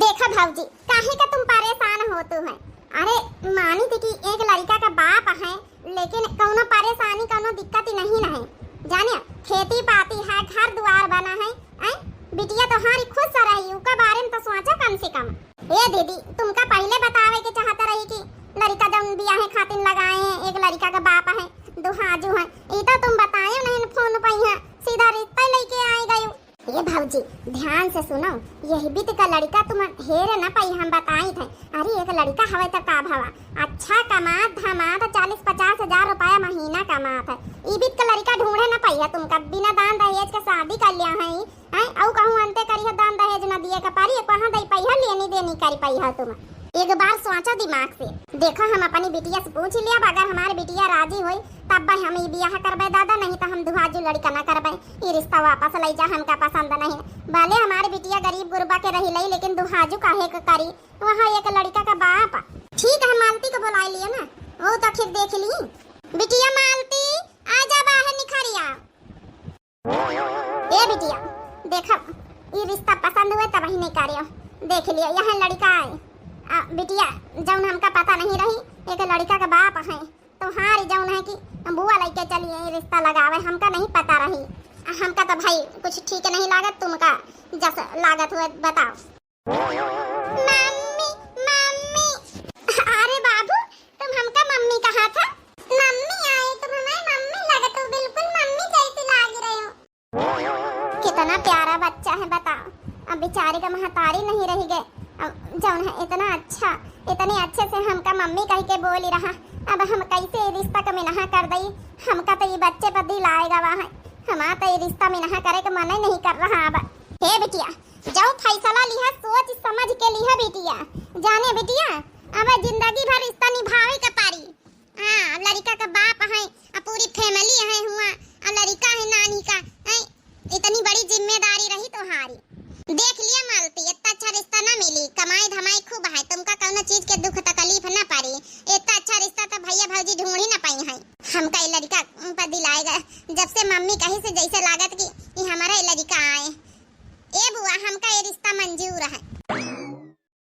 देखा भाऊजी, काहे का तुम परेशान होते हैं? अरे मानी थी कि एक लड़का का बाप है, लेकिन कौनो परेशानी कौनो दिक्कत ही नहीं है। जानिए खेती पाती है, घर द्वार बना है, बिटिया तो हारी खुश रही, उसके बारे में तो सोचा कम से कम। ये दीदी तुमका पहले बतावे के चाहता रही कि लड़का जब बियाह है खातिर लगाए हैं, एक लड़का का बाप है, दो हाजू है, ये तो तुम बताए नहीं फोन पे है, सीधा रिश्ता लेके आई गई। ये भाऊजी ध्यान से सुनो, यही भी का लड़का तुम हेरे ना पाई, हम बताई थे। अरे एक लड़का हवे तो का भावा अच्छा कमात धमात 40-50 हजार रुपया महीना कमात है। ई बीत का लड़का ढूंढे ना पाई है, तुमका बिना दान दहेज के शादी कर लिया है। औ कहूं अंते करी दान दहेज न दिए का पारी, कहां दई पाई है, लेनी देनी करी पाई है। तुम एक बार सोचो दिमाग से, देखो हम अपनी बिटिया से पूछ लिया, अगर हमारी बिटिया राजी हुई तब हम ये बियाह करबे दादा, नहीं तो हम दुहाजू लड़का ना करबे, ये रिश्ता वापस ले जा, हमका पसंद नहीं। भले हमारी बिटिया गरीब गुरबा के रही लई, लेकिन दुहाजू काहे के करी, वहाँ एक लड़का का बाप। ठीक है मालती को बुला लिया ना, वो तो फिर देख ली। बिटिया मालती आजा बाहर निखरिया। ए बिटिया देखो ये रिश्ता पसंद हुए तब ही नहीं करियो, देख लियो यहाँ लड़का है। बिटिया जौन हमका पता नहीं रही, एक लड़का का बाप है, तो हाँ जौन है कि बुआ लेके चलिए ये रिश्ता लगावे, हमका नहीं पता रही। हमका तो भाई कुछ ठीक नहीं लागत, तुमका जैसा लागत हुए बताओ। मम्मी मम्मी, अरे बाबू तुम हमका मम्मी कहा था? मम्मी आए तुम हमारी मम्मी लगत हो, बिल्कुल मम्मी जैसी लाग रहे हो। कितना प्यारा बच्चा है बताओ, अब बेचारे का महतारी नहीं रही गए, जौन है इतना अच्छा, इतने अच्छे से हमका मम्मी कह के बोली रहा, अब हम कैसे रिश्ता का मिनहा कर दई। हमका तो ये बच्चे पर दिल आएगा, वहाँ हमारा तो ये रिश्ता मिनहा करे का मन ही नहीं कर रहा। अब हे बिटिया जाओ फैसला लिया, सोच समझ के लिया बिटिया। जाने बिटिया अब जिंदगी भर रिश्ता निभावे का पारी। हाँ लड़का का बाप है, पूरी फैमिली है हुआ, लड़का है नानी का, इतनी बड़ी जिम्मेदारी रही तो हारी। देख लिया मालती, इतना अच्छा रिश्ता ना मिली, कमाई धमाई खूब है, तुमका कौनो चीज के दुख तकलीफ ना पड़ी, इतना अच्छा रिश्ता तो भैया भौजी ढूंढ ही ना पाई है। हमका ये लड़का पर दिल आएगा, जब से मम्मी कही से जैसे लागत कि ये हमारा ये लड़का आए। ए बुआ हमका ये रिश्ता मंजूर है।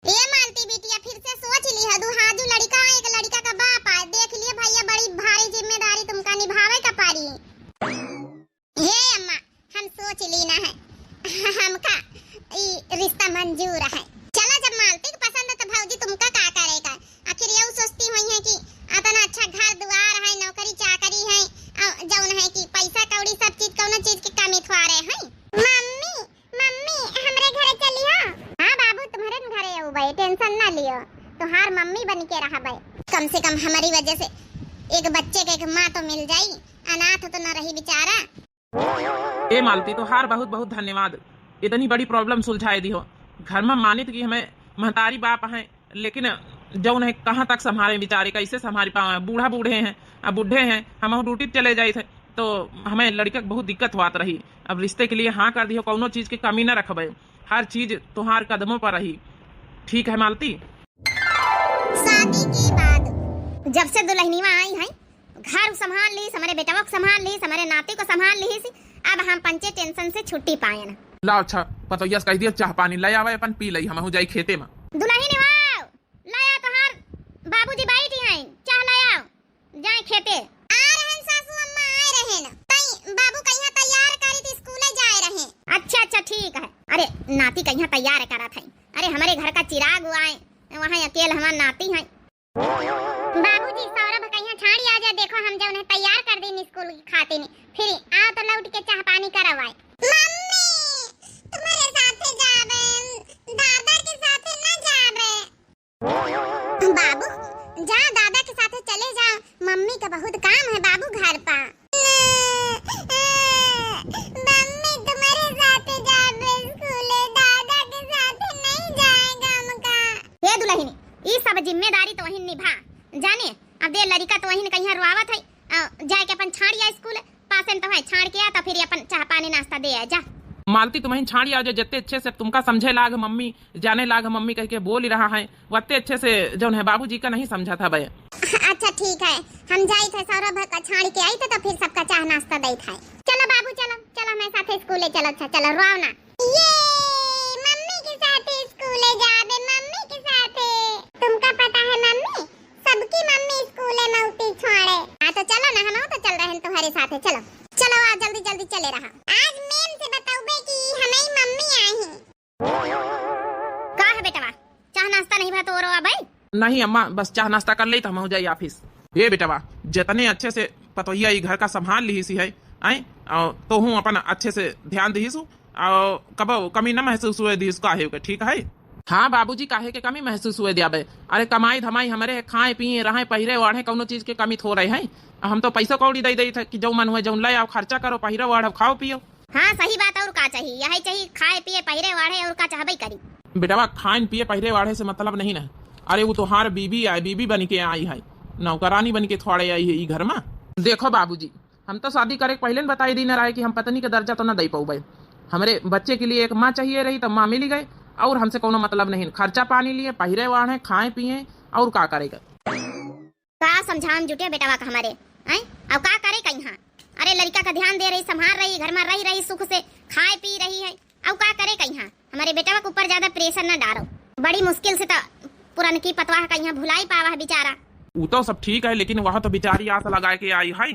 ये मालती बिटिया फिर से सोच ली है, दुहाजू लड़का एक लड़का का बाप है, देख लिए भैया बड़ी भारी जिम्मेदारी तुमका निभावे का पारी। हे अम्मा हम सोच ली ना है, हमका रिश्ता मंजूर है। चला जब मालती को पसंद है तो भौजी तुमका का करेगा, आखिर ये सोचती हुई है कि इतना अच्छा घर द्वार है, नौकरी चाकरी है, जौन है कि पैसा कौड़ी सब चीज कौनो चीज की कमी थोड़े है। मम्मी मम्मी हमरे घरे चलियो। हां बाबू तुम्हारे घरे आऊ भाई, टेंशन ना लियो, तोहार मम्मी बन के रहा भाई, कम से कम हमारी वजह से एक बच्चे के एक माँ तो मिल जाई, अनाथ तो न रही बेचारा। ए मालती तोहार बहुत बहुत धन्यवाद, इतनी बड़ी प्रॉब्लम सुलझाए दी हो। घर में मानित कि हमें महतारी बाप हैं, लेकिन जौन है कहाँ तक संभाले बेचारे, कैसे संभाल पाए, बूढ़ा बूढ़े हैं, अब बूढ़े हैं, हम ड्यूटी चले जाए थे तो हमें लड़का के बहुत दिक्कत हुआ रही। अब रिश्ते के लिए हाँ कर दी हो, कौनो चीज की कमी न रखबे, हर चीज तुम्हार कदमों पर रही। ठीक है मालती। शादी के बाद जब से दुल्हनिया आई है, घर संभाल ली, हमारे बेटवा को संभाल ली, हमारे नाती को संभाल ली, अब हम पंचे टेंशन से छुट्टी पाए ना। ला अच्छा पतो यस कह दिया, चाह पानी ले आवे अपन पी लई, हम हो जाई खेते में। दुल्हन वाओ लाया तोहार बाबूजी बैठी हैं, चाह लाया जाए खेते। आ रहन सासू अम्मा आ रहन, तई बाबू कहिया तैयार करी थी, स्कूले जाए रहे। अच्छा अच्छा ठीक है। अरे नाती कहिया तैयार करा था, अरे हमारे घर का चिराग आए, वहाँ अकेले हमारा नाती है। बाबूजी सौरभ कहिया छाड़ी आ जा, देखो हम जब उन्हें तैयार कर देनी स्कूल खाते नहीं, फिर आ तो लौट के चाह पानी करवाए। मम्मी तुम्हारे साथे जाबे, दादा के साथे ना जाबे। बाबू जा दादा के साथे चले जाओ, मम्मी का बहुत काम है बाबू घर पर। मम्मी तुम्हारे साथे जाबे स्कूले, दादा के साथे नहीं जाएगा हमका। हे दुल्हनी ये सब जिम्मेदारी तो वही निभा, जाने अब दे लड़का तो वही कहीं रुआवत है, जाए के अपन छाड़ या स्कूल पासन तो है, छाड़ के आ तो फिर अपन चाह पानी नाश्ता दे आ जा। मालती तुम्हें छाड़ी आ जाए, जितने अच्छे से तुमका समझे लाग मम्मी, जाने लाग मम्मी कह के बोल ही रहा है, वत्ते अच्छे से जौन है बाबूजी का नहीं समझा था भाई। अच्छा ठीक है, हम जाई थे सौरभ का छाड़ के आई थे तो फिर सबका चाह नाश्ता दई था। चलो बाबू चलो चलो मैं साथे स्कूले चलो। अच्छा चलो रोओ ना, ये मम्मी के साथे स्कूले जाबे, तो रो भाई? नहीं अम्मा, बस चाह नाश्ता कर ले तो हम हो जाए ऑफिस। ये बेटवा जितने अच्छे से पतोहिया ये घर का संभाल ली सी है आई, तो हूँ अपन अच्छे से ध्यान दी कब कमी न महसूस हुए दी काहे के, ठीक है? हाँ बाबूजी, काहे के कमी महसूस हुए दिया बे? अरे कमाई धमाई हमारे खाए पिए रहे पहिरे वाढ़े कौनो चीज के कमी थो रहे हैं। हम तो पैसा कौड़ी दे दी थे कि जो मन हुए जो ले आओ, खर्चा करो, पहिरे वाढ़ खाओ पियो। हाँ सही बात, और का चाहिए? यही चाहिए, खाए पिए पहिरे वाढ़े, और का चाहबे करी। बेटवा खान पिए पहिरे वाढ़े से मतलब नहीं ना। अरे वो तोहार बीबी आई, बीबी बन के आई है, नौकरानी बन के थोड़े आई है घर में। देखो बाबूजी, हम तो शादी करे पहले न बताई दी न रहे कि हम पत्नी का दर्जा तो न दे पाऊ। हमारे बच्चे के लिए एक माँ चाहिए रही तो माँ मिली गई, और हमसे कोनो मतलब नहीं। खर्चा पानी लिए, पहिरे वाढ़े, खाए पिए, और का करेगा? का समझाम जुटे बेटावा का हमारे हैं? अब का करे कहीं? हाँ अरे लड़का का ध्यान दे रही, संभाल रही, घर में रही सुख से खाए पी रही है। अब का करे कहीं? हाँ हमारे बेटावा के ऊपर ज्यादा प्रेशर न डालो। बड़ी मुश्किल से तो पुरनकी पतवाह कहीं भुलाई पावा है बेचारा। वो तो सब ठीक है, लेकिन वह तो बेचारी आस लगा के आई है।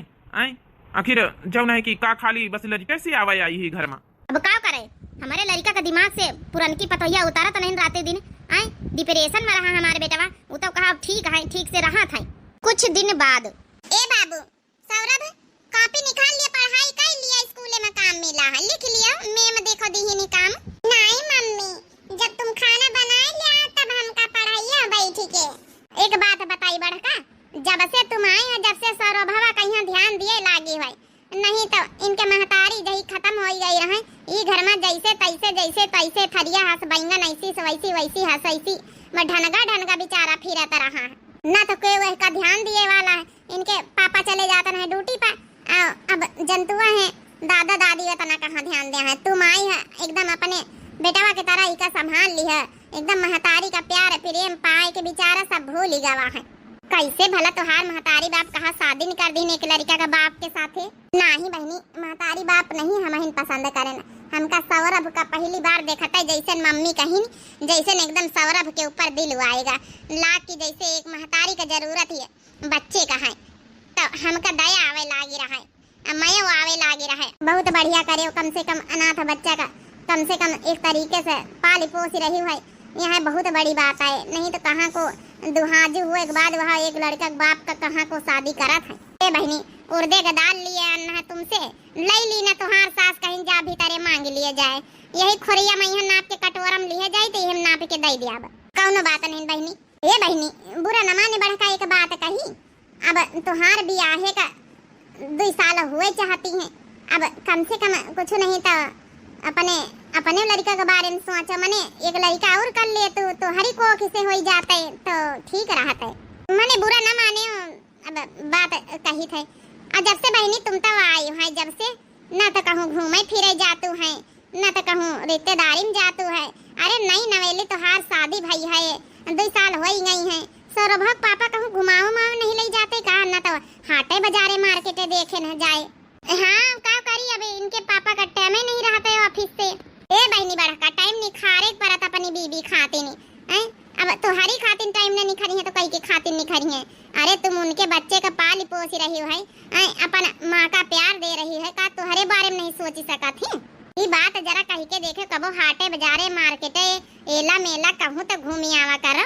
आखिर जो नहीं कि का खाली बस लड़के से आवाज आई है घर में। अब का करे? हमारे लड़का का दिमाग से पुरनकी पतोहिया उतारा तो नहीं राते दिन। डिप्रेशन में रहा हमारे बेटावा। वो तो कहा ठीक है, ठीक से रहा था। कुछ दिन बाद ए बाबू सौरभ कॉपी निकाल लिया, पढ़ाई कर लिया, स्कूल में काम मिला है, लिख लिया। मैम देखो दी ही काम। नहीं मम्मी, जब तुम खाना बना लिया तब हमका पढ़ाइया बैठी के। एक बात बताई बड़का, जब से तुम आए हो, जब से सौरभवा कहीं ध्यान दिए लागी है, नहीं तो इनके महतारी जही खत्म हो गई रहे। ये घर में जैसे तैसे थरिया हंस बैंगन ऐसी वैसी हंस ऐसी ढनगा ढनगा बेचारा फिरता रहा है। ना तो कोई वह का ध्यान दिए वाला है। इनके पापा चले जाते हैं ड्यूटी पर, अब जंतुआ है, दादा दादी तना कहाँ ध्यान दे है। तुम आई है एकदम अपने बेटावा की तरह इका संभाल ली है, एकदम महतारी का प्यार प्रेम पाए के बेचारा सब भूल ही गवा है। कैसे भला तोहार महतारी बाप कहा शादी नहीं कर दी एक लड़का का बाप के साथे? नहीं बहनी, महतारी बाप नहीं हम पसंद करे ना। हमका सौरभ का पहली बार देखा था, जैसे मम्मी कहीं जैसे एकदम सौरभ के ऊपर दिल आएगा लाग की, जैसे एक महतारी का जरूरत है बच्चे का है, तो हमका दया आवे लागी रहा है, मयो आवे लागी रहा है। बहुत बढ़िया करे, कम से कम अनाथ बच्चा का कम से कम एक तरीके से पाली पोसी रही है, यह बहुत बड़ी बात है। नहीं तो कहाँ को दुहाजू हुए के बाद वहाँ एक लड़का बाप का कहाँ को शादी करा था। ए बहनी, उर्दे का दाल लिए अन्ना है तुमसे, लई ली ना तुहार सास कहीं जा भीतरे मांग लिए जाए, यही खोरिया में यहाँ नाप के कटोरम लिए जाए तो हम नाप के दे दिया। कौनो बात नहीं बहनी। ए बहनी, बुरा न माने बड़का एक बात कही, अब तुहार बियाहे का 2 साल हुए चाहती हैं, अब कम से कम कुछ नहीं तो अपने लड़का के बारे में सोचो। मने एक लड़का और कर ले तो हरी को किसे हो जाते तो ठीक रहते। मने बुरा न माने, अब बात कही थे। और जब से बहनी तुम तो आई है, जब से न तो कहूँ घूमे फिरे जातू है, न तो कहूँ रिश्तेदारी में जातू है। अरे नहीं नवेली तो हार शादी भाई है, 2 साल हो ही गई है। सौरभ पापा कहूँ घुमाओ नहीं ले जाते का? न तो हाटे बाजारे मार्केटे देखे न जाए। हाँ का करी, अबे इनके पापा का टाइम ही नहीं रहता है ऑफिस से। ए बहनी बड़ा का टाइम निखारे परत अपनी बीबी खाती नहीं। अब तुम्हारी खातिर टाइम न निखरी है तो कई के खातिर निखरी है। अरे तुम उनके बच्चे का पाली पोसी रही है, अपन माँ का प्यार दे रही है, का तुम्हारे बारे में नहीं सोच सका थी? ये बात जरा कही के देखे, कबो हाटे बाजारे मार्केटे एला मेला कहूँ तो घूमी आवा करो।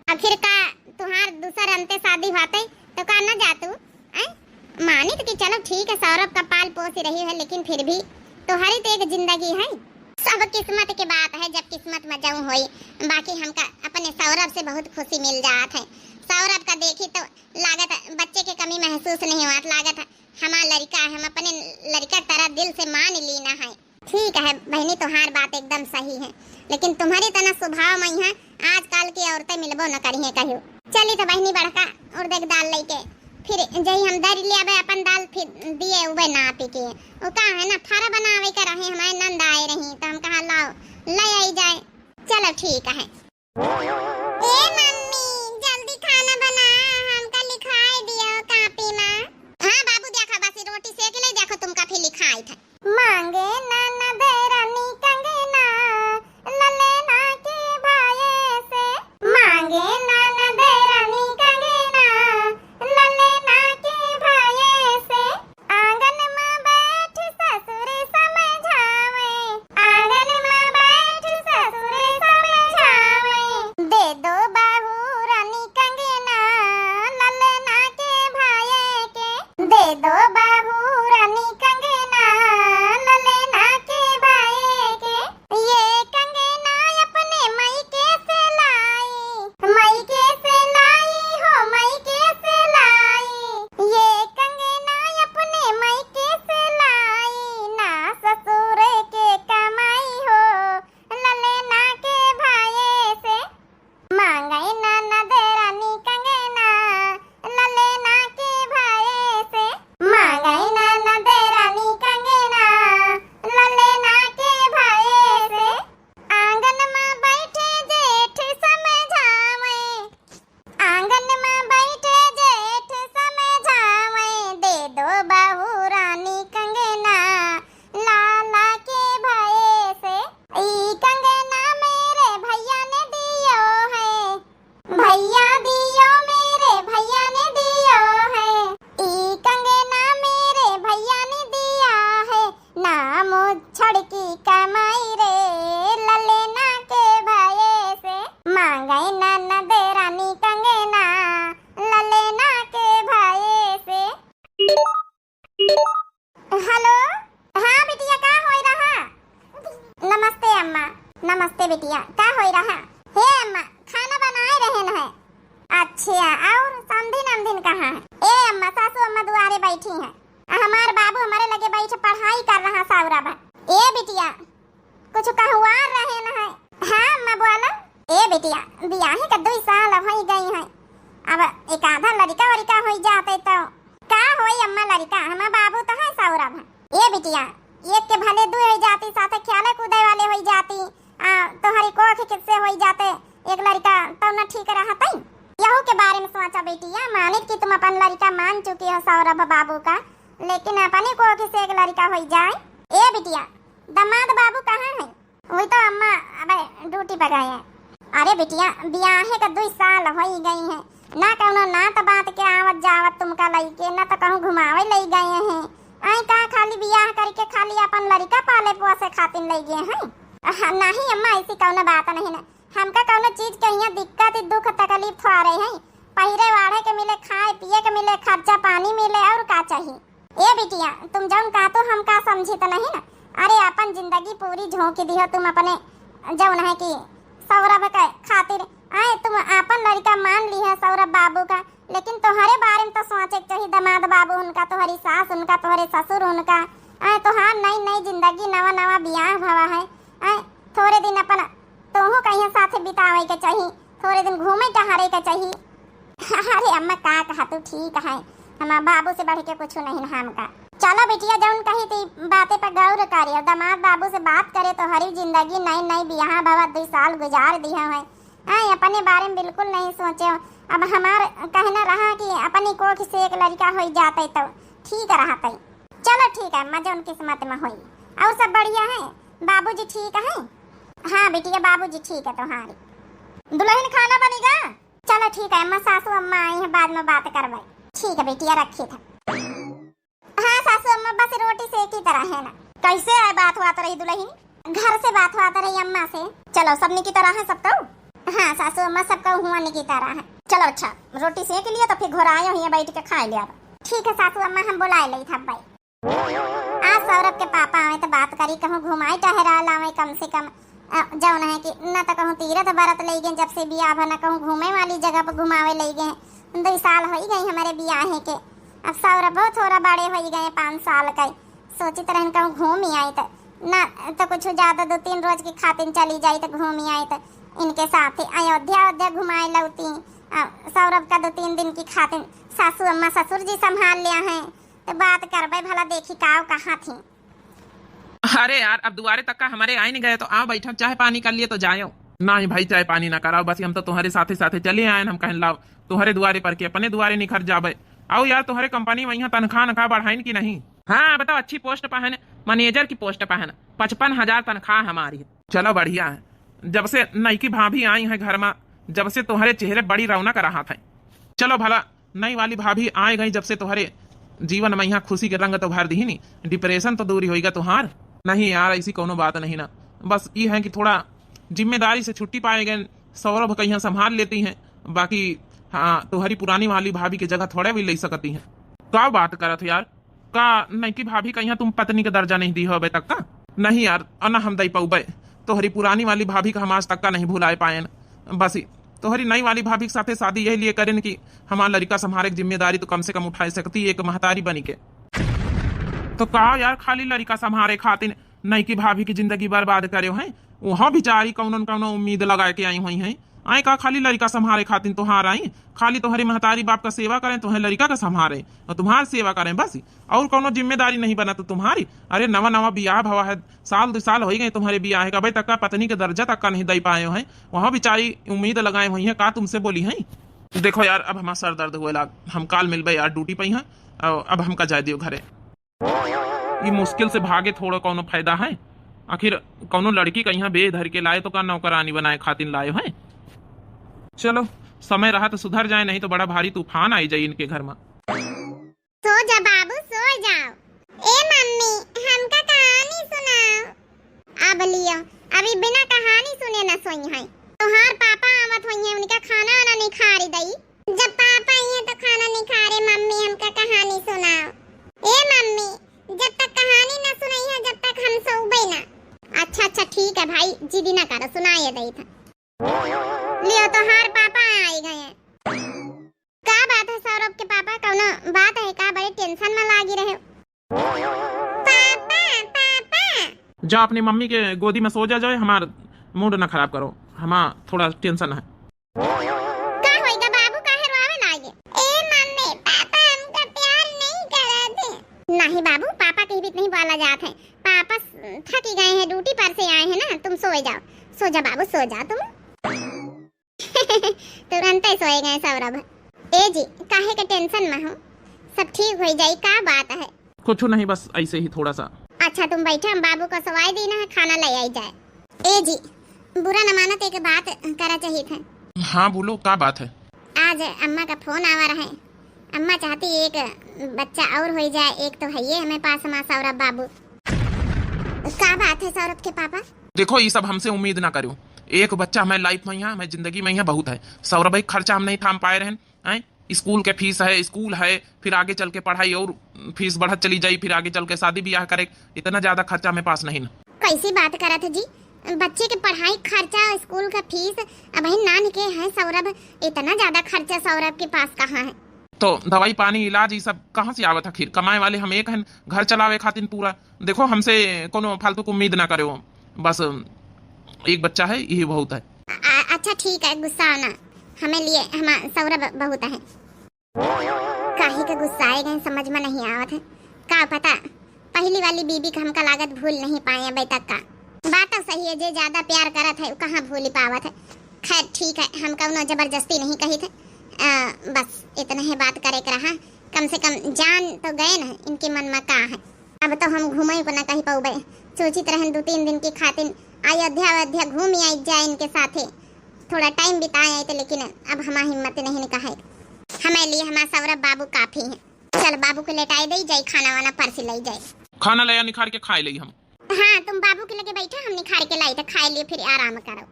आखिर का तुम्हार दूसरा अंते शादी भाते तो का न जातू? मानी तो कि चलो ठीक है सौरभ का पाल पोसी रही है, लेकिन फिर भी तुम्हारी तो एक जिंदगी है। सब किस्मत की बात है, जब किस्मत में जाऊं होई। बाकी हमका अपने सौरभ से बहुत खुशी मिल जात है। सौरभ का देखी तो लागत बच्चे की कमी महसूस नहीं हुआ, लागत हमारा लड़का है, हम अपने लड़का तरह दिल से मान लेना है। ठीक है बहनी, तुम्हार बात एकदम सही है, लेकिन तुम्हारी तना स्वभाव में है आजकल की औरतें मिलबो न करी है कहियो। चली तो बहनी बड़का और देख दाल लेके फिर जही हम दर लिया बे अपन दाल फिर दिए उबे ना पी के। वो का है ना फारा बनावे कर रहे हमारे नंद आए रही तो हम कहा लाओ ले आई जाए। चलो ठीक है। ए मम्मी जल्दी खाना बना, हमका लिखाई दियो कॉपी में। हाँ बाबू देखो बस रोटी सेक ले, देखो तुम काफी लिखाई था। मांगे ना देरानी कंगना लले ना के भाई से, मांगे ना देरानी कंगना लले ना के भाई से, आंगन में बैठ ससुर समझावे, आंगन में बैठ ससुर समझावे। मांगे ननद रानी कंगना ललेना के भाई से। हेलो, हाँ बिटिया का होई रहा? नमस्ते अम्मा। नमस्ते बिटिया, का होई रहा? हे अम्मा, खाना बनाए रहन है। अच्छा, और समधिन अमधिन कहाँ है? ए अम्मा, सासू अम्मा दुआरे बैठी हैं। हमार बाबू हमारे लगे बैठे पढ़ाई कर रहा साउरा बा। ए बिटिया, कुछ कहुआर रहे न है? हाँ अम्मा बोला। ए बिटिया, बियाहे का 2 साल हो गई है, अब एक आधा लड़का वड़का हो जाते तो का होई अम्मा लड़का? हमार बाबू तो है साउरा बा। ए बिटिया, एक के भले 2 हो जाती, साथे ख्याल कूदे वाले हो जाती, तोहरी कोख किससे हो जाते एक लड़का तो न ठीक रहता। यहू के बारे में सोचा बेटिया, माने कि तुम अपन लड़का मान चुकी हो सौरभ बाबू का, लेकिन अपने को से एक लड़का हो जाए। ए बिटिया, दामाद बाबू कहाँ है? वही तो अम्मा अबे ड्यूटी पर गए हैं। अरे बिटिया, ब्याहे का 2 साल हो गई है, ना कौनो ना तो बात के आवत जावत तुमका लइके, ना तो कहूँ घुमावे ले गए हैं। आई का खाली ब्याह करके खाली अपन लड़का पाले पोसे खातिर ले गए हैं? नहीं अम्मा, ऐसी कौनो बात नहीं ना। हमका कौनो चीज के यहाँ दिक्कत दुख तकलीफ आ रही है, पहिरे वाढ़े के मिले, खाए पिए के मिले, खर्चा पानी मिले, और का चाहिए? ए बिटिया, तुम जौन का तो हम का समझी तो नहीं ना। अरे अपन जिंदगी पूरी झोंकी दी हो तुम अपने जौन है कि सौरभ के खातिर। आए तुम अपन लड़का मान ली है सौरभ बाबू का, लेकिन तुम्हारे बारे में तो सोचे चाहिए दामाद बाबू उनका, तुम्हारी सास उनका, तुम्हारे ससुर उनका। आए तुहार नई नई जिंदगी, नवा नवा ब्याह भवा है। आए थोड़े दिन अपन तोहू कहीं साथे बितावे के चाहिए, थोड़े दिन घूमे टहरे के चाहिए। अरे अम्मा का कहा तू ठीक है, हमार बाबू से बढ़ के कुछ नहीं हमका। चलो बेटिया, जौन कही थी बातें पर गौर करे और दामाद बाबू से बात करे तो हरी जिंदगी नई नई ब्याह भवा 2 साल गुजार दिया है। अपने बारे में बिल्कुल नहीं सोचे हो। अब हमार कहना रहा कि अपनी कोख से एक लड़का हो जाते तो ठीक रहते। चलो ठीक है, मजा उनकी किस्मत में हुई। और सब बढ़िया है? बाबूजी ठीक है? हाँ बेटिया, बाबूजी ठीक है। तुम्हारी दुल्हन खाना बनेगा? चलो ठीक है अम्मा, सासू अम्मा आई है, बाद में बात करवाई। ठीक है बेटिया, रखी था। हाँ सासू अम्मा, बस रोटी सेकी तरह है ना। कैसे है बात हुआ रही दुल्हन? घर से बात हुआ रही अम्मा से। चलो सबने की तरह है सबको? हाँ सासू अम्मा, सबका हुआ की तरह है। चलो अच्छा, रोटी सेक लिया तो फिर घर आए यहाँ बैठ के खा लिया। ठीक है सासू अम्मा, हम बुलाए ली था भाई। आज सौरभ के पापा आए तो बात करी, कहूँ घुमाई टहरा लावे कम से कम, जौन है कि न तो कहूँ तीरथ बरत ले गए जब से बियाह भा, न कहूँ घूमे वाली जगह पर घुमावे ले गए। 2 साल हो गए हमारे बियाह के। अब सौरभ थोड़ा बड़े हो गए, 5 साल का। सोची तरह कहूँ घूम ही आई तो ना तो कुछ ज्यादा 2-3 रोज की खातिर चली जाई तो घूम ही आई तो इनके साथ अयोध्या घुमाए लौती। सौरभ का 2-3 दिन की खातिर सासू अम्मा ससुर जी संभाल लिया है, तो बात करबे भला देखी काव कहाँ थी। अरे यार, अब दुआरे तक का हमारे आए नहीं गए तो आओ बैठो, चाय पानी कर लिए तो जाओ। नहीं भाई, चाय पानी ना कराओ, बस हम तो तुम्हारे साथे साथे चले आए। हम कहन लाओ तुम्हारे दुआरे पर के अपने दुआरे निखर जाबे। आओ यार, तुम्हारे कंपनी में यहाँ तनख्वाह नखा बढ़ाइन की नहीं? हाँ बताओ, अच्छी पोस्ट पर है, मैनेजर की पोस्ट पर है, 55,000 तनख्वाह हमारी है। चलो बढ़िया है। जब से नई की भाभी आई है घर में, जब से तुम्हारे चेहरे बड़ी रौनक रहा था। चलो भला नई वाली भाभी आए गई, जब से तुम्हारे जीवन में यहाँ खुशी के रंग तो भर दी नहीं, डिप्रेशन तो दूरी होगा तुहार। नहीं यार, ऐसी कोनो बात नहीं ना, बस ये है कि थोड़ा जिम्मेदारी से छुट्टी पाए गए, सौरभ का यहाँ संभाल लेती हैं। बाकी हाँ, तुम्हारी पुरानी वाली भाभी की जगह थोड़े भी ले सकती हैं। क्या बात करत यार, का नई की भाभी का यहाँ तुम पत्नी का दर्जा नहीं दी हो अभी तक का? नहीं यार, अना हम दई पाऊबे, तोहरी पुरानी वाली भाभी का हम आज तक का नहीं भुलाए पाए। बस तोहरी नई वाली भाभी के साथे शादी यही लिए करें कि हमारा लड़का संभाले की जिम्मेदारी तो कम से कम उठा सकती एक महतारी बनी के। तो कहा यार, खाली लड़का संभाले खातिर नई की भाभी की जिंदगी बर्बाद करे हैं? वहाँ बेचारी कौन कौन उम्मीद लगा के आई हुई हैं। आए का खाली लड़का संभाले खातिर तुहार आई, खाली तुम्हारी महतारी बाप का सेवा करें, तुम्हें लड़का का संभाले और तुम्हारी सेवा करें बस, और कोनो जिम्मेदारी नहीं बना तो तुम्हारी। अरे नवा नवा ब्याह भवा है, 1-2 साल हो गए तुम्हारे ब्याह का, अभी तक का पत्नी के दर्जा तक का नहीं दे पाए हैं। वहाँ बेचारी उम्मीद लगाए हुई है, का तुमसे बोली है? देखो यार, अब हमारा सर दर्द हुए लाग, हम काल मिलबे यार ड्यूटी पे हैं, अब हमका जाए दियो घरे। ये मुश्किल से भागे थोड़ा कोनो फायदा है? आखिर कोनो लड़की का यहाँ बेधर के लाए तो का नौकरानी बनाए खातिर लाए हैं। चलो समय रहा तो सुधर जाए, नहीं तो बड़ा भारी तूफान आई जाए इनके घर में। सो जा बाबू, सो जाओ। ए मम्मी, हमका कहानी सुनाओ। अब लियो, अभी बिना कहानी सुने न सोई है। तोहार पापा आवत हुई है उनका खाना वाना नहीं खा रही दई। जब पापा आई है तो खाना नहीं खा रहे। मम्मी हमका कहानी सुनाओ। ए मम्मी, जब तक कहानी ना सुनाई है जब तक हम सोबे ना। अच्छा अच्छा ठीक है भाई, जिदी ना करो, सुनाइए दई था। लियो तो हार पापा आई गए हैं। का बात है सौरभ के पापा, कौनो बात है का? बड़े टेंशन में लागी रहे। पापा पापा जा अपनी मम्मी के गोदी में सो जा जाए, हमार मूड ना खराब करो, हमार थोड़ा टेंशन है। का होएगा बाबू, काहे रोवे लागे? ए मम्मी, पापा हमका प्यार नहीं करते। नहीं बाबू, पापा कहीं भी नहीं बोला जात है। पापा थक गए हैं, ड्यूटी पर से आए हैं ना। तुम सो जाओ, सो जा बाबू, सो जा तुम। तुरंत ही सोए गए सौरभ। ए जी, काहे के टेंशन में हो? सब ठीक हो जाई, का बात है? कुछ नहीं, बस ऐसे ही थोड़ा सा। अच्छा तुम बैठे, हम बाबू को सवाई देना है, खाना ले आई जाए। ए जी, बुरा न मानो तो एक बात करा चाहिए था। हाँ बोलो, क्या बात है? आज अम्मा का फोन आवा रहा है। अम्मा चाहती एक बच्चा और हो जाए। एक तो है ये हमें पास हमारा सौरभ बाबू। क्या बात है सौरभ के पापा? देखो ये सब हमसे उम्मीद ना करो। एक बच्चा हमारे लाइफ में यहाँ, हमारी जिंदगी में यहाँ बहुत है। सौरभ भाई खर्चा हम नहीं थाम पाए रहे। स्कूल के फीस है, स्कूल है, फिर आगे चल के पढ़ाई और फीस बढ़त चली जाई, फिर आगे चल के शादी ब्याह करे, इतना ज्यादा खर्चा मेरे पास नहीं ना। कैसी बात करा थे जी? बच्चे के पढ़ाई खर्चा, स्कूल का फीस, अब ही नान के है सौरभ, इतना ज्यादा खर्चा सौरभ के पास कहाँ है? तो दवाई पानी इलाज ये सब कहाँ से आवत? आखिर कमाए वाले हम एक हैं, घर चलावे खातिर पूरा। देखो हमसे कोनो फालतू को उम्मीद ना करो, बस एक बच्चा है, यही बहुत है। अच्छा ठीक है, गुस्सा ना, हमें लिए हम सौरभ बहुत है। काहे का गुस्सा आए गए समझ में नहीं आवत है। का पता पहली वाली बीबी का हमका लागत भूल नहीं पाए अभी तक का। बात तो सही है, जे ज्यादा प्यार करत है कहाँ भूल पावत है। खैर ठीक है, हम कौनो जबरदस्ती नहीं कही थे। बस इतना ही बात करे के रहा। कम से कम जान तो गए ना इनके मन में का है। अब तो हम घूमे को ना कही पाऊबे। सोचित रहन 2-3 दिन की खातिर अयोध्या घूम आई जाए इनके साथे, थोड़ा टाइम बिताए आए थे, लेकिन अब हमारी हिम्मत नहीं निकाहे। हमें लिए हमारा सौरभ बाबू काफी है। चल बाबू को लेटाई दे जाए, खाना वाना परसी ले जाए। खाना ले निखार के खाए ले हम। हाँ तुम बाबू के लगे बैठे, हम निखार के लाई तो खाए लिए, फिर आराम करो।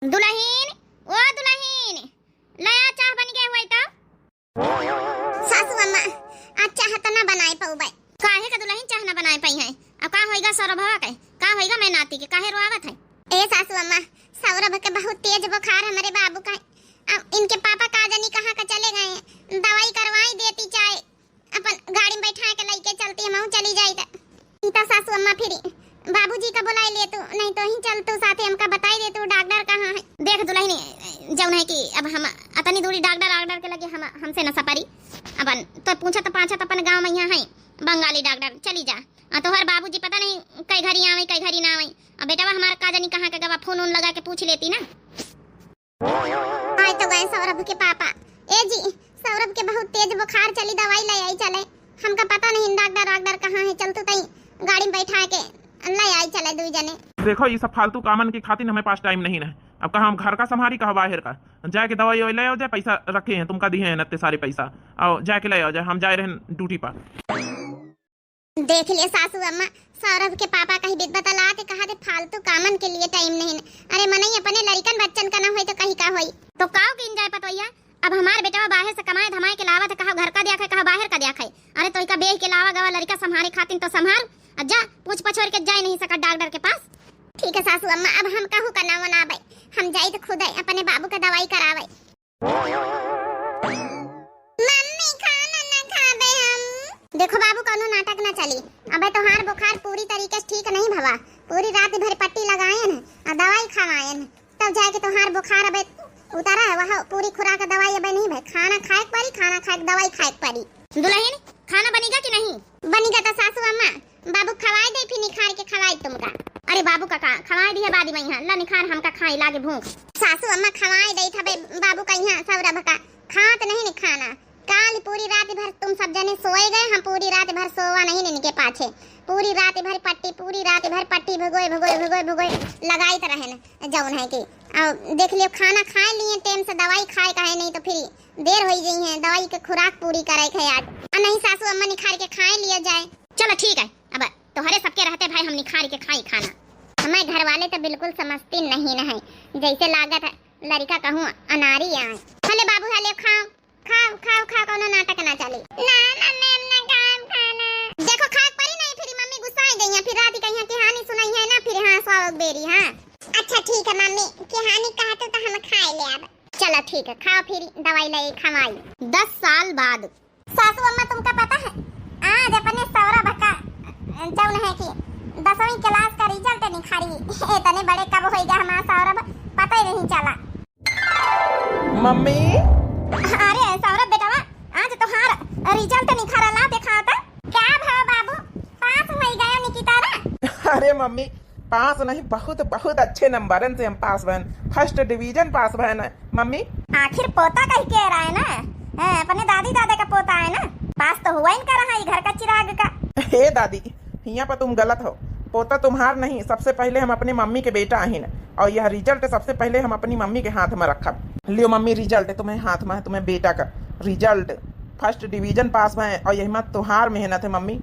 दुल्हन, ओ दुल्हन, लाया चाह बन गया हुआ तो? सासू अम्मा आज चाह तो ना बनाए पाऊबे। काहे का दुल्हन चाह ना बनाए पाई है? अब का होएगा सौरभ के? का होएगा मैं नाती के? काहे रोआवत है? ए सासू अम्मा, सौरभ के बहुत तेज बुखार है हमारे बाबू का। अब इनके पापा का जानी कहाँ का चले गए हैं। दवाई करवाई देती, चाहे अपन गाड़ी में बैठा के लेके चलती, हम चली जाई तो सासू अम्मा फिर बाबूजी का बुलाई ले तू, नहीं तो ही चल तू साथे हमका बताई दे तू डॉक्टर कहाँ है। देख दुल्हन जौन है कि अब हम अतनी दूरी डॉक्टर के लगे हमसे न सपरी। अपन तो पूछा तो पाछा अपन गांव में यहाँ है बंगाली डॉक्टर, चली जा। तो हर बाबूजी पता नहीं कई घड़ी आवे कई घड़ी ना आवे। अब बेटा हमारा का जानी कहाँ का गवा, फोन लगा के पूछ लेती ना। आए तो गए सौरभ के पापा। ए जी, सौरभ के बहुत तेज बुखार चली, दवाई ले आई चले। हमका पता नहीं डॉक्टर कहाँ है, चल तू तई गाड़ी में बैठा के ले आई चले 2 जने। देखो ये सब फालतू कामन की खातिर हमें पास टाइम नहीं है। अब कहा हम घर का संभारी, कहा बाहर का जाके दवाई ले आओ जाए, पैसा रखे हैं तुमका दिए हैं इतने सारे पैसा, और जाके ले आओ जाए, हम जाए रहे ड्यूटी पर। देख लिए सासू अम्मा, सौरभ के पापा कहीं बिद बतला के कहा थे फालतू कामन के लिए टाइम नहीं। अरे मनई अपने लड़कन बच्चन का ना होई तो कहीं का होई तो काओ किन जाए पतोइया। अब हमारे बेटा बाहर से कमाए धमाए के लावा था, कहा घर का दिया खाए, कहा बाहर का दिया खाए। अरे तो इका बेच के लावा गवा लड़का संभाले खातिर तो संभाल, जा पूछ पछोड़ के जाए नहीं सका डॉक्टर के पास। ठीक है सासू अम्मा, अब हम कहू करना वना भाई, हम जाई तो खुद अपने बाबू का दवाई करावे। मम्मी खाना ना खाबे हम। देखो बाबू कोनो नाटक ना चली। अबे तोहार बुखार पूरी तरीके से ठीक नहीं भवा, पूरी रात भर पट्टी लगाए न और दवाई खवाए न, तब जाके तोहार बुखार अबे उतारा है। वह पूरी खुराक दवाई अबे नहीं भाई, खाना खाए पड़ी, खाना खाए दवाई खाए पड़ी। दुल्हन खाना बनेगा कि नहीं? बनेगा तो सासू अम्मा बाबू खवाए दे, फिर निखार के खवाई तुमका। अरे बाबू का खवाए दी है बादी में यहाँ, ला निखार हमका खाई लागे भूख। सासू अम्मा खवाए दे था बाबू का यहाँ सौरभ का खात नहीं न खाना। काल पूरी रात भर तुम सब जने सोए गए, हम पूरी रात भर सोवा नहीं इनके पाछे। पूरी रात भर पट्टी, पूरी रात भर पट्टी भगोए लगाई तो रहे न जौन है कि। और देख लियो खाना खाए लिए टाइम से, दवाई खाए का है, नहीं तो फिर देर हो गई है दवाई के खुराक पूरी करे है आज। और नहीं सासू अम्मा निखार के खाए लिया जाए। चलो ठीक है, अब तुम्हारे सबके रहते भाई हम निखार के खाई खाना। हमारे घर वाले तो बिल्कुल समझते नहीं न है, जैसे लागत है लड़का कहूँ अनारी आए। हले बाबू हले खाओ खाओ खाओ खाओ, कोनो नाटक ना चले। ना मम्मी हम ना खाना। देखो खाक परी नहीं, फिर मम्मी गुस्सा गई है, फिर रात कहीं कहानी सुनाई है ना, फिर हाँ स्वागत बेरी। हाँ अच्छा ठीक है मम्मी, कहानी कहा तो हम खा ले अब। चलो ठीक है, खाओ फिर दवाई ले खवाई। 10 साल बाद सासू अम्मा तुमका पता है आज अपने सौरभ का जौन है कि 10वीं क्लास का रिजल्ट निखारी इतने बड़े कब होएगा हमारा सौरभ, पता ही नहीं चला। मम्मी अरे सौरभ बेटा आज तोहार रिजल्ट निखारला देखा था। क्या भाव बाबू, पास हो गया निकिता रा? अरे मम्मी पास नहीं, बहुत बहुत अच्छे नंबरन से हम पास भन, फर्स्ट डिवीजन पास भन मम्मी। आखिर पोता कह के रहा है ना, अपने दादी दादा का पोता है ना, पास तो हुआ इनका रहा घर का चिराग का। हे दादी यहाँ पर तुम गलत हो, पोता तुम्हार नहीं, सबसे पहले हम अपनी मम्मी के बेटा आही न, और यह रिजल्ट सबसे पहले हम अपनी मम्मी के हाथ में रखा। लियो मम्मी रिजल्ट तुम्हें हाथ में है, तुम्हें बेटा का रिजल्ट फर्स्ट डिवीजन पास में, और यही मत तुहार मेहनत है मम्मी।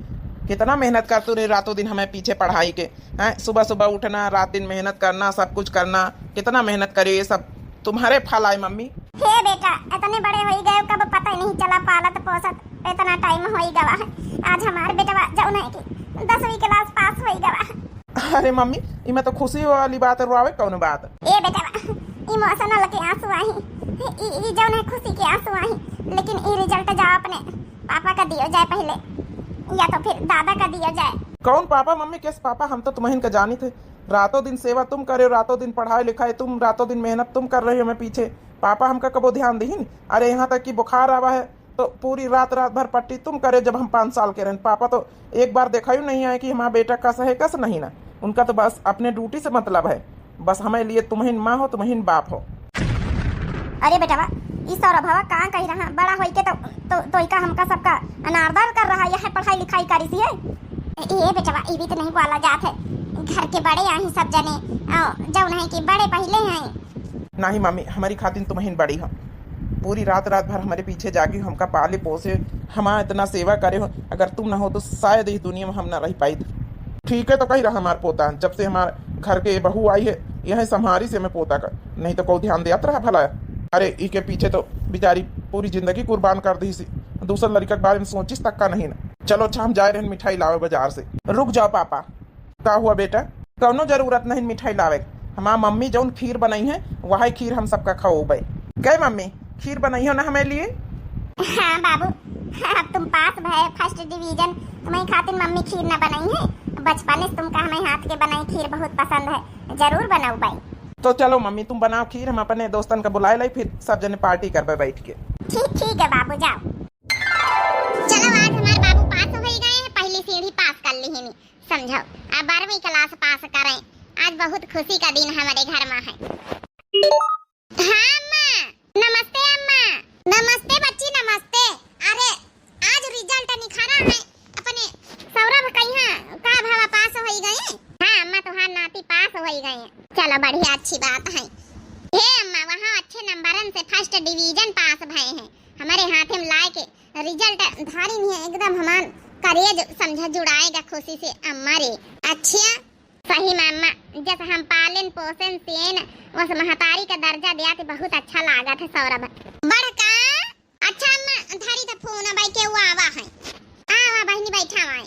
कितना मेहनत कर तू रे रातों दिन हमें पीछे पढ़ाई के हैं, सुबह सुबह उठना, रात दिन मेहनत करना, सब कुछ करना, कितना मेहनत करे, ये सब तुम्हारे फल आए मम्मी। हे बेटा इतने बड़े हो गए कब पता ही नहीं चला, पालत पोसत इतना टाइम हो गया है, आज हमारे बेटा जौन है कि 10वीं क्लास पास हो गया। अरे मम्मी इमे तो खुशी वाली बात है, रोआवे कौन बात? ए बेटा इमोशनल के आंसू आई, ई जौन है खुशी के आंसू आई, लेकिन ई रिजल्ट जाओ अपने पापा का दियो जाए पहले, या तो फिर दादा का दिया जाए। कौन पापा मम्मी? किस पापा? हम तो तुम्हें का जानी थे, रातों दिन सेवा तुम करे हो, रातों दिन पढ़ाई लिखाई तुम, रातों दिन मेहनत तुम कर रही हो, मैं पीछे पापा हमका कबो ध्यान दी। अरे यहाँ तक कि बुखार आवा है तो पूरी रात रात भर पट्टी तुम करे, जब हम 5 साल के रहे। पापा तो एक बार देखा ही नहीं है कि हमारा बेटा कस है कस नहीं ना, उनका तो बस अपने ड्यूटी से मतलब है, बस हमें लिए तुम्हें माँ हो तुम्हें बाप हो। अरे बेटा इस सौरभ कहाँ कही रहा, बड़ा होई के तो का हमका सबका अनारदार कर रहा है, पढ़ाई लिखाई करी सी है। ये बेटा ये भी तो नहीं बोला जात है, घर के बड़े आई सब जने, जौन है कि बड़े पहले हैं। नहीं मम्मी हमारी खातिन तुम्हें बड़ी हो, पूरी रात रात भर हमारे पीछे जागी, हमका पाले पोसे, हमारा इतना सेवा करे हो, अगर तुम ना हो तो शायद इस दुनिया में हम ना रह पाई। ठीक है तो कही रहा हमारा पोता, जब से हमारे घर के बहू आई है यह संहारी से हमें पोता का, नहीं तो कोई ध्यान देता रहा भला। अरे ई के पीछे तो बेचारी पूरी जिंदगी कुर्बान कर दी सी, दूसरा लड़का के बारे में सोचिस तक का नहीं ना। चलो अच्छा हम जा रहे हैं मिठाई लावे बाजार से। रुक जाओ पापा, का हुआ बेटा? कौनो जरूरत नहीं मिठाई लावे, हमारा मम्मी जौन खीर बनाई है वही खीर हम सबका खाओबे। क्या मम्मी खीर बनाई हो ना हमें लिए? हाँ बाबू अब तुम पास भय फर्स्ट डिवीजन, तुम्हारी खातिर मम्मी खीर न बनाई है, बचपन से तुमका हमारे हाथ के बनाई खीर बहुत पसंद है, जरूर बनाओ भाई। तो चलो मम्मी तुम बनाओ खीर, हम अपने दोस्तन का बुलाए लाई, फिर सब जने पार्टी कर बैठ के। ठीक है बाबू जाओ। चलो आज हमारे बाबू पास हो गए हैं, पहली सीढ़ी पास कर ली है, समझो अब 12वीं क्लास पास करें, आज बहुत खुशी का दिन हमारे घर में है। हाँ अम्मा, नमस्ते अम्मा। नमस्ते बच्ची नमस्ते। अरे आज रिजल्ट निखारा है अपने सौरभ कहिया का भावा पास हो गए? हाँ अम्मा तुम्हार नाती पास हो गए, चलो बढ़िया अच्छी बात है। हे अम्मा वहाँ अच्छे नंबरन से फर्स्ट डिवीजन पास भए हैं, हमारे हाथ में लाए के रिजल्ट धारी नहीं है, एकदम हमार करेज समझा जुड़ाएगा खुशी से अम्मा रे। अच्छा सही में अम्मा, जैसे हम पालन पोषण सेन उस महतारी का दर्जा दिया तो बहुत अच्छा लगा था सौरभ। बड़का अच्छा अम्मा धारी तो फोन भाई के वो आवा है, आवा बहनी बैठा हुआ।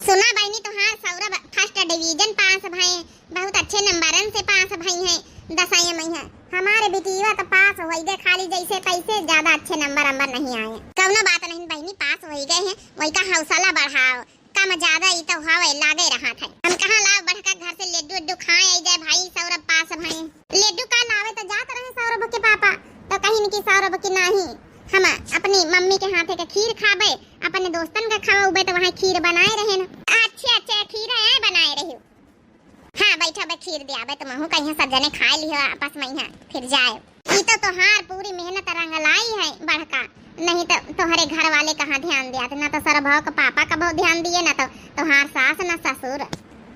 सुना बहनी तुहार सौरभ फर्स्ट डिवीजन पास भए, बहुत अच्छे नंबरन से पास भई हैं 10वीं में। हमारे बेटीवा तो पास हो गए, खाली जैसे तैसे ज्यादा अच्छे नंबर नहीं आए। कौनो बात नहीं बहनी, पास हो गए हैं, वही का हौसला बढ़ाओ, कम ज्यादा ही तो हवा लागे रहा था। हम कहाँ लाओ बढ़कर घर से लड्डू उड्डू खाए जाए भाई, सौरभ पास भए। लड्डू का लावे तो जाते रहे सौरभ के पापा, तो कहीं न सौरभ की नहीं, हम अपनी मम्मी के हाथे का खीर खाबे, अपने दोस्तन का खाओबे, तो वहाँ खीर बनाए रहे ना। अच्छे खीर है बनाए रही। हाँ बैठा बे खीर दिया बे, तुम कहीं सब जने खा लियो आपस में यहाँ फिर जाए। ये तो तोहार पूरी मेहनत रंगलाई है बढ़का, नहीं तो तुम्हारे घर वाले कहाँ ध्यान दिया, ना तो सौरभ का पापा का बहुत ध्यान दिए, ना तो तुम्हार सास ना ससुर।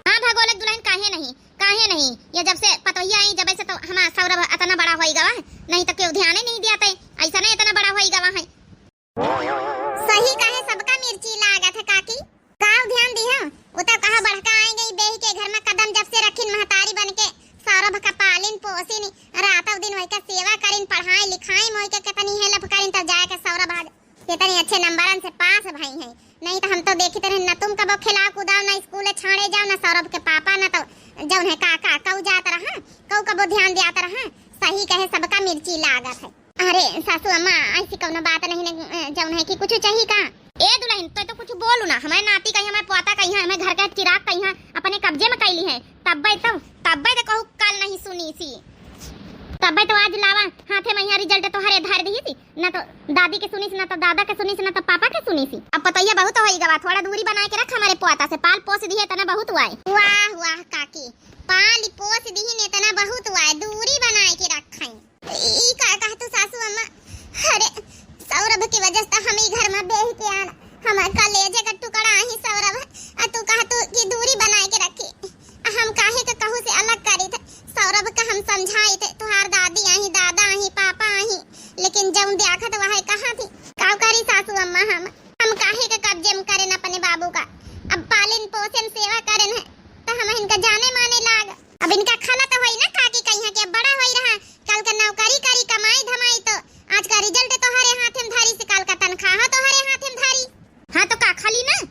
हाँ भगोलक दुल्हन काहे नहीं, ये जब से पतोहिया आई जब से तो हमारा सौरभ इतना बड़ा होई गवा है, नहीं तो क्यों ध्यान ही नहीं दिया थे, ऐसा नहीं इतना बड़ा होई गवा है। सही कहे सबका मिर्ची लागत है काकी, का ध्यान दी है वो तो कहा बढ़का आई गई बेही के घर में कदम जब से रखी महतारी बन के सौरभ का पालिन पोसिन रातों दिन वही का सेवा करिन पढ़ाई लिखाई मोई के कितनी हेल्प करिन तब जाए के सौरभ आज कितनी अच्छे नंबरन से पास भई है। नहीं तो हम तो देखते रहे न तुम कबो खिलाओ कुदाओ ना स्कूल छाड़े जाओ ना सौरभ के पापा ना तो जौन है काका कऊ जाता रहा कऊ कबो ध्यान दियाता रहा। सही कहे सबका मिर्ची लागत है। अरे सासू अम्मा ऐसी कौनो बात नहीं न जौन है कि कुछ चाहिए का ए दुल्हन तो कुछ बोलू ना हमारे नाती कहीं हमारे पोता कहीं हमारे घर का चिराग कहीं अपने कब्जे में कैली है तब्बे तो कहू कल नहीं सुनी सी तब्बे तो आज लावा हाथे में यहाँ रिजल्ट तो हरे धर दी थी ना तो दादी के सुनी सी ना तो दादा के सुनी सी ना तो पापा के सुनी सी। अब पता ये बहुत होई गवा थोड़ा दूरी बना के रख हमारे पोता से पाल पोस दी है तना बहुत हुआ है। वाह वाह काकी पाल पोस दी ने तना बहुत हुआ है दूरी बना के रख ई का कह तू सासू अम्मा। अरे सौरभ की वजह से हम ही घर में बेह के आना हमार कलेजे का टुकड़ा ही सौरभ तू कह तू की दूरी बनाए के रखी हम काहे के कहू से अलग करी थे सौरभ का हम समझाई थे तुहार दादी आई दादा आई पापा आई लेकिन जब देखत वह कहां थी काव करी सासू अम्मा हम काहे के कब्जे में करें अपने बाबू का अब पालन पोषण सेवा करें है तो हम इनका जाने माने लाग अब इनका खला तो होई ना काकी कहीं के बड़ा होई रहा कल का नौकरी करी कमाई धमाई तो आज का रिजल्ट तो हरे हाथ में धारी से कल का तनख्वाह तो हरे हाथ में धारी। हां तो का खाली ना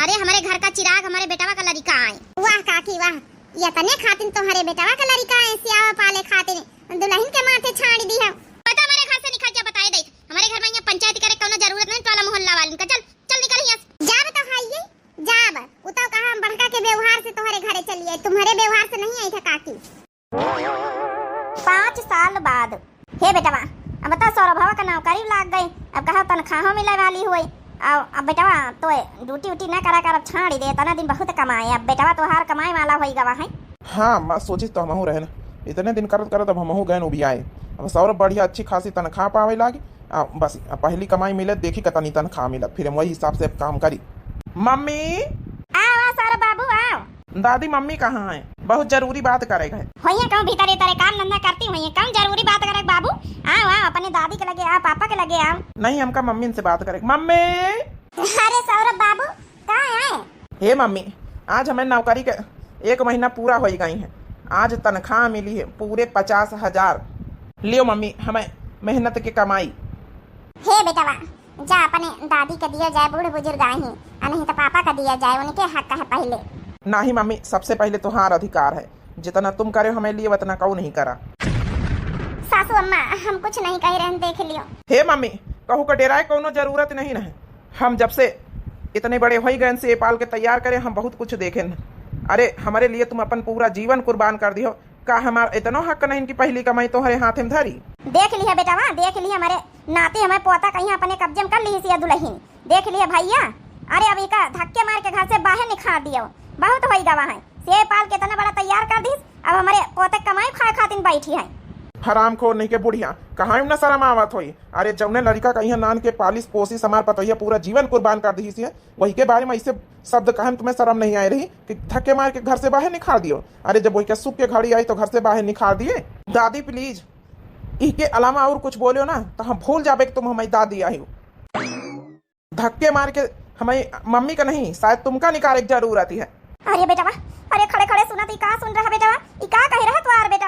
अरे हमारे घर का चिराग हमारे बेटावा का लड़का आए। वाह काकी वाह ये तने खातिन तुम्हारे बेटावा का लड़का है सियावा पाले खातिन दुल्हन के माथे छाड़ी दी है। पता हमारे घर से निकल के बताए दे हमारे घर में यहाँ पंचायत करे कोनो जरूरत नहीं टोला मोहल्ला वालों का चल चल निकल यहां जाब तो हाइए जाब उतो कहा हम बड़का के व्यवहार से तुम्हारे घरे चलिए तुम्हारे व्यवहार से नहीं आई था काकी। 5 साल बाद हे बेटावा अब बता सौरभ का नौकरी लाग गई अब कहा तनख्वाह मिले वाली हुई अब बेटावा तो ड्यूटी उटी ना करा कर अब छाड़ी दे तना दिन बहुत कमाए अब बेटावा तो हार कमाए वाला होई गवा है। हाँ मैं सोची तो हमहू रहे ना इतने दिन करत करत अब हमहू गए भी आए अब सौरभ बढ़िया अच्छी खासी तनख्वाह पावे लागी बस पहली कमाई मिले देखी कतनी तनख्वाह मिले फिर हम वही हिसाब से काम करी। मम्मी आओ सौरभ बाबू आओ। दादी मम्मी कहाँ है बहुत जरूरी बात करेगा होइए कहूं भीतर तेरे काम धंधा करती होइए कम जरूरी बात करे बाबू आओ आओ अपने दादी के लगे आओ पापा के लगे आओ। नहीं हमका मम्मी से बात करे मम्मी। अरे सौरभ बाबू कहाँ आए? हे मम्मी आज हमें नौकरी के 1 महीना पूरा हो गई है आज तनख्वाह मिली है पूरे 50,000 लियो मम्मी हमें मेहनत की कमाई। हे बेटा जा अपने दादी का दिया जाए बूढ़े बुजुर्ग आए हैं नहीं तो पापा का दिया जाए उनके हक है पहले। नहीं मम्मी सबसे पहले तुम्हारा अधिकार है जितना तुम करे हमें लिए उतना कऊ नहीं करा। सासू अम्मा हम कुछ नहीं कह रहे हैं देख लियो। हे मम्मी कहू का डेराए कोनो जरूरत नहीं है हम जब से इतने बड़े हो गए से पाल के तैयार करे हम बहुत कुछ देखे न। अरे हमारे लिए तुम अपन पूरा जीवन कुर्बान कर दियो का हमारा इतना हक नहीं कि पहली कमाई तुम्हारे हाथ में धरी। देख लिया बेटा वहाँ देख लिया हमारे नाते हमें पोता कहीं अपने कब्जे में कर ली सी दुल्हन देख लिया भैया। अरे अब एक धक्के मार के घर से बाहर निकाल दियो बहुत हो गवा है से पाल के इतना बड़ा तैयार कर दी अब हमारे पोते कमाई खाए खातिर बैठी है। हराम खोर नहीं के बुढ़िया कहाँ न शर्म आवत होई। अरे जौने लड़का कहीं नान के पालिस पोसी समार पतोहिया पूरा जीवन कुर्बान कर दी है वही के बारे में ऐसे शब्द कहे तुम्हें शर्म नहीं आई रही कि धक्के मार के घर से बाहर निकाल दियो। अरे जब वही के सुख के घड़ी आई तो घर से बाहर निकाल दिए। दादी प्लीज इसके अलावा और कुछ बोलो ना तो हम भूल जाबे कि तुम हमारी दादी आई हो। धक्के मार के हमारी मम्मी का नहीं शायद तुमका निकाले की जरूरत है। अरे बेटा अरे खड़े खड़े सुना थी का सुन रहा बेटा ई का कह रहा तुम्हारे बेटा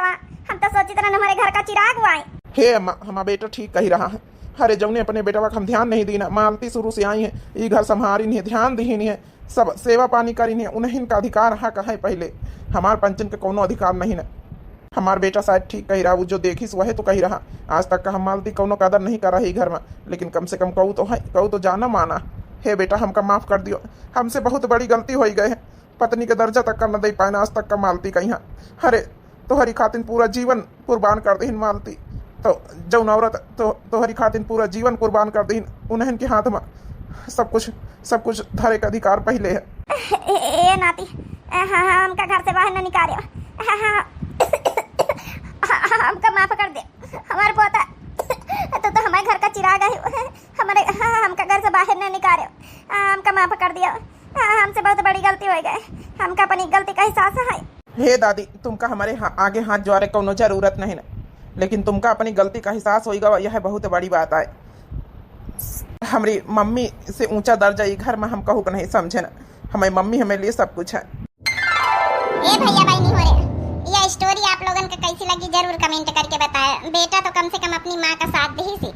हम तो सोची तरह हमारे घर का चिराग हुआ है। हे हमारा बेटा ठीक कही रहा है। अरे जौने अपने बेटा का हम ध्यान नहीं देना मालती शुरू से आई है ये घर संभारी नहीं ध्यान दी नहीं है सब सेवा पानी करी नहीं उन्हें का अधिकार हक है पहले हमारे पंचन के कोनो अधिकार नहीं न। हमारा बेटा शायद ठीक कही रहा वो जो देखी वह तो कही रहा आज तक का हम मालती कोनो कदर नहीं कर रही घर में लेकिन कम से कम कहू तो है कहू तो जाना माना। हे बेटा हमका माफ कर दियो हमसे बहुत बड़ी गलती हो गई है पत्नी के दर्जा तक का न दे पाना आज तक का मालती कहीं। अरे तोहरी खातिन पूरा जीवन कुर्बान कर दी मालती तो जौन औरत तोहरी खातिन पूरा जीवन कुर्बान कर दी उन्हें के हाथ में सब कुछ धरे का अधिकार पहले है। ए नाती हमका घर से बाहर न निकालियो हमका माफ कर दे हमारे पोता तो हमारे घर का चिराग है हमारे हमका घर से बाहर न निकालियो हमका माफ कर दिया हमसे बहुत बड़ी गलती हो गई हमका अपनी गलती का एहसास है। हे दादी तुमका हमारे आगे हाथ जोड़े कोनो जरूरत नहीं ना लेकिन तुमका अपनी गलती का एहसास होगा यह बहुत बड़ी बात है। हमारी मम्मी से ऊंचा दर्जा ये घर में हम कहू को नहीं समझे ना हमारी मम्मी हमें लिए सब कुछ है। ए भैया भाई नहीं हो रहे ये स्टोरी आप लोगन के कैसी लगी जरूर कमेंट करके बताएं। बेटा तो कम से कम अपनी माँ का साथ दी सी,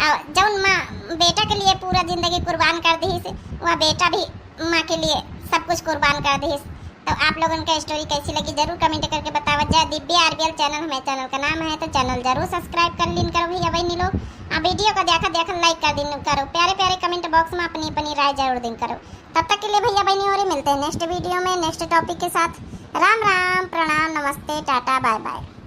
और जौन माँ बेटा के लिए पूरा जिंदगी कुर्बान कर दी सी, वह बेटा भी माँ के लिए सब कुछ कुर्बान कर दी। तो आप लोगों का स्टोरी कैसी लगी जरूर कमेंट करके बतावा। जय दिव्या आरबीएल चैनल हमारे चैनल का नाम है, तो चैनल जरूर सब्सक्राइब कर लीन करो भैया बहनी लोग। वीडियो को देखा लाइक कर दिन करो, प्यारे प्यारे कमेंट बॉक्स में अपनी अपनी राय जरूर दिन करो। तब तक के लिए भैया बहनी और मिलते हैं नेक्स्ट वीडियो में नेक्स्ट टॉपिक के साथ। राम राम, प्रणाम, नमस्ते, टाटा, बाय बाय।